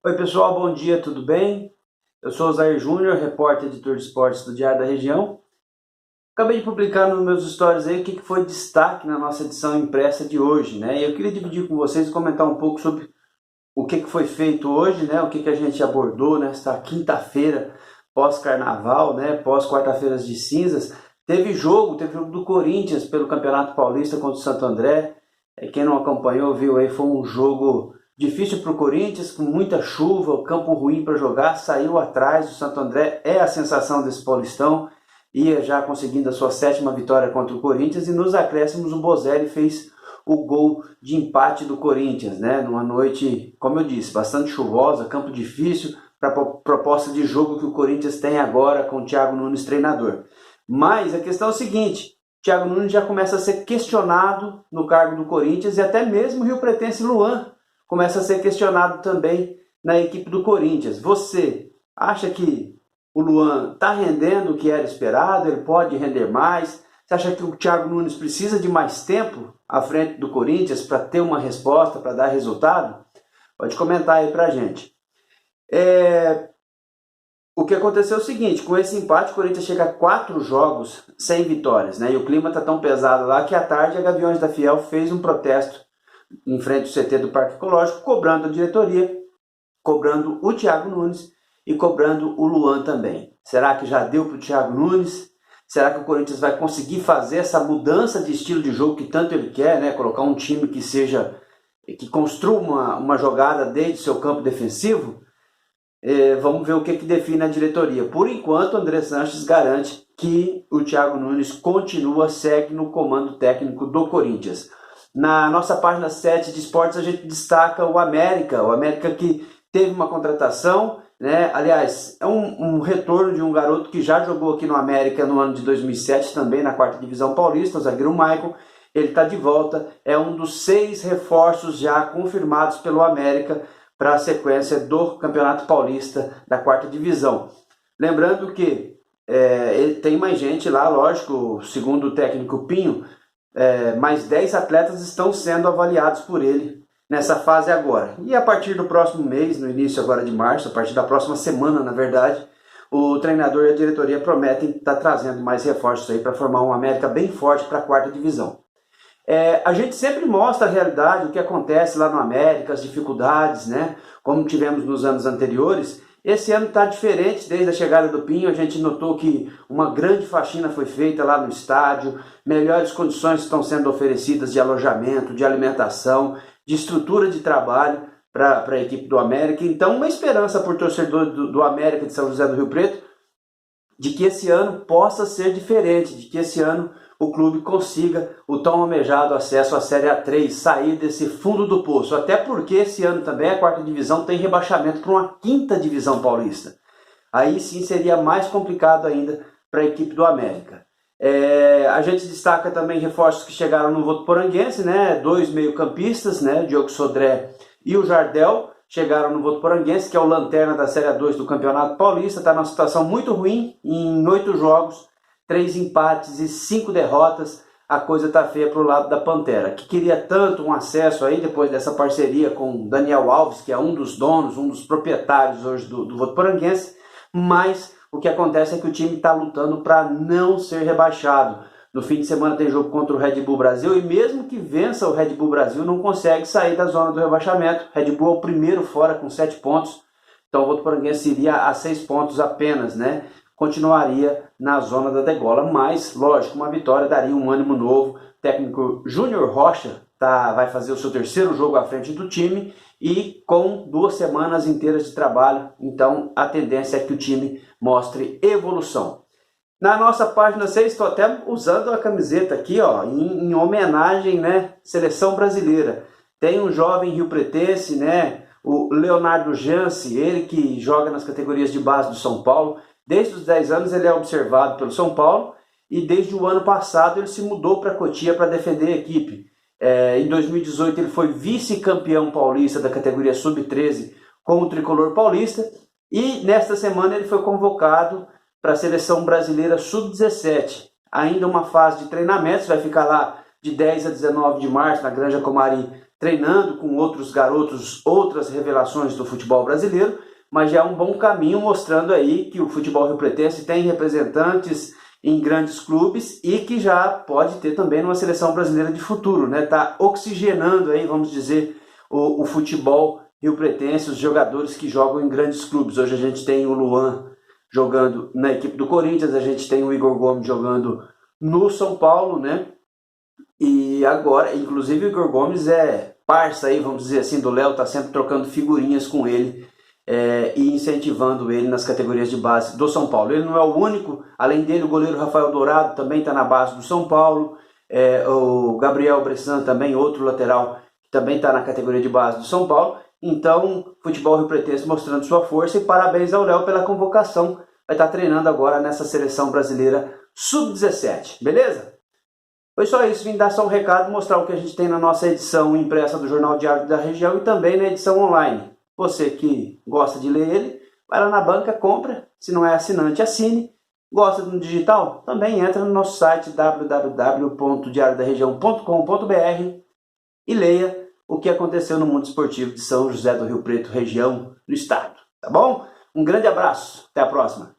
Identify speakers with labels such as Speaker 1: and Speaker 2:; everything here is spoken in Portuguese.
Speaker 1: Oi pessoal, bom dia, tudo bem? Eu sou o Zair Júnior, repórter editor de esportes do Diário da Região. Acabei de publicar nos meus stories aí o que foi destaque na nossa edição impressa de hoje, né? E eu queria dividir com vocês e comentar um pouco sobre o que foi feito hoje, né? O que a gente abordou nesta quinta-feira, pós-carnaval, né? Pós-quarta-feiras de cinzas. Teve jogo do Corinthians pelo Campeonato Paulista contra o Santo André. Quem não acompanhou viu aí, foi um jogo difícil para o Corinthians, com muita chuva, o campo ruim para jogar, saiu atrás. O Santo André é a sensação desse Paulistão, ia já conseguindo a sua 7ª vitória contra o Corinthians, e nos acréscimos o Bozelli fez o gol de empate do Corinthians, né? Numa noite, como eu disse, bastante chuvosa, campo difícil para a proposta de jogo que o Corinthians tem agora com o Thiago Nunes treinador. Mas a questão é o seguinte: Thiago Nunes já começa a ser questionado no cargo do Corinthians, e até mesmo o rio-pretense Luan começa a ser questionado também na equipe do Corinthians. Você acha que o Luan está rendendo o que era esperado? Ele pode render mais? Você acha que o Thiago Nunes precisa de mais tempo à frente do Corinthians para ter uma resposta, para dar resultado? Pode comentar aí para a gente. O que aconteceu é o seguinte: com esse empate o Corinthians chega a 4 jogos sem vitórias, né? E o clima está tão pesado lá que à tarde a Gaviões da Fiel fez um protesto em frente ao CT do Parque Ecológico, cobrando a diretoria, cobrando o Thiago Nunes e cobrando o Luan também. Será que já deu para o Thiago Nunes? Será que o Corinthians vai conseguir fazer essa mudança de estilo de jogo que tanto ele quer, né? Colocar um time que construa uma jogada desde seu campo defensivo? Vamos ver o que define a diretoria. Por enquanto, André Sanches garante que o Thiago Nunes segue no comando técnico do Corinthians. Na nossa página 7 de esportes a gente destaca o América que teve uma contratação, né? Aliás, é um retorno de um garoto que já jogou aqui no América no ano de 2007, também na 4ª Divisão Paulista, o zagueiro Maicon. Ele está de volta, é um dos 6 reforços já confirmados pelo América para a sequência do Campeonato Paulista da 4ª Divisão. Lembrando que ele tem mais gente lá, lógico, segundo o técnico Pinho, mais 10 atletas estão sendo avaliados por ele nessa fase agora. E a partir do próximo mês, no início agora de março, a partir da próxima semana, na verdade, o treinador e a diretoria prometem estar trazendo mais reforços aí para formar um América bem forte para a 4ª Divisão. A gente sempre mostra a realidade, o que acontece lá no América, as dificuldades, né? Como tivemos nos anos anteriores. Esse ano está diferente. Desde a chegada do Pinho, a gente notou que uma grande faxina foi feita lá no estádio, melhores condições estão sendo oferecidas de alojamento, de alimentação, de estrutura de trabalho para a equipe do América. Então, uma esperança por torcedor do América de São José do Rio Preto, de que esse ano possa ser diferente, de que esse ano o clube consiga o tão almejado acesso à Série A3, sair desse fundo do poço. Até porque esse ano também a 4ª Divisão tem rebaixamento para uma 5ª Divisão Paulista. Aí sim seria mais complicado ainda para a equipe do América. A gente destaca também reforços que chegaram no Votuporanguense, né? 2 meio-campistas, né? Diogo Sodré e o Jardel, chegaram no Votuporanguense, que é o lanterna da Série A2 do Campeonato Paulista. Está numa situação muito ruim, em 8 jogos, 3 empates e 5 derrotas. A coisa está feia para o lado da Pantera, que queria tanto um acesso aí depois dessa parceria com Daniel Alves, que é um dos donos, um dos proprietários hoje do Votuporanguense, mas o que acontece é que o time está lutando para não ser rebaixado. No fim de semana tem jogo contra o Red Bull Brasil, e mesmo que vença o Red Bull Brasil, não consegue sair da zona do rebaixamento. Red Bull é o primeiro fora com 7 pontos, então o Votuporanguense iria a 6 pontos apenas, né? Continuaria na zona da degola, mas, lógico, uma vitória daria um ânimo novo. O técnico Júnior Rocha vai fazer o seu 3º jogo à frente do time, e com 2 semanas inteiras de trabalho, então a tendência é que o time mostre evolução. Na nossa página 6, estou até usando a camiseta aqui, ó, em homenagem, né, Seleção Brasileira. Tem um jovem rio-pretense, né, o Leonardo Jansi, ele que joga nas categorias de base do São Paulo. Desde os 10 anos ele é observado pelo São Paulo, e desde o ano passado ele se mudou para Cotia para defender a equipe. Em 2018 ele foi vice-campeão paulista da categoria sub-13 com o Tricolor Paulista, e nesta semana ele foi convocado para a Seleção Brasileira sub-17. Ainda uma fase de treinamentos, vai ficar lá de 10 a 19 de março na Granja Comari treinando com outros garotos, outras revelações do futebol brasileiro, mas já é um bom caminho mostrando aí que o futebol riopretense tem representantes em grandes clubes e que já pode ter também numa seleção brasileira de futuro, né? Tá oxigenando aí, vamos dizer, o futebol riopretense, os jogadores que jogam em grandes clubes. Hoje a gente tem o Luan jogando na equipe do Corinthians, a gente tem o Igor Gomes jogando no São Paulo, né? E agora, inclusive o Igor Gomes é parça aí, vamos dizer assim, do Léo, tá sempre trocando figurinhas com ele e incentivando ele nas categorias de base do São Paulo. Ele não é o único, além dele o goleiro Rafael Dourado também está na base do São Paulo, o Gabriel Bressan também, outro lateral, que também está na categoria de base do São Paulo. Então, futebol riopretense mostrando sua força e parabéns ao Léo pela convocação. Vai estar treinando agora nessa seleção brasileira sub-17, beleza? Foi só isso, vim dar só um recado, mostrar o que a gente tem na nossa edição impressa do Jornal Diário da Região e também na edição online. Você que gosta de ler ele, vai lá na banca, compra, se não é assinante, assine. Gosta do digital? Também entra no nosso site www.diariodaregião.com.br e leia o que aconteceu no mundo esportivo de São José do Rio Preto, região do estado. Tá bom? Um grande abraço, até a próxima.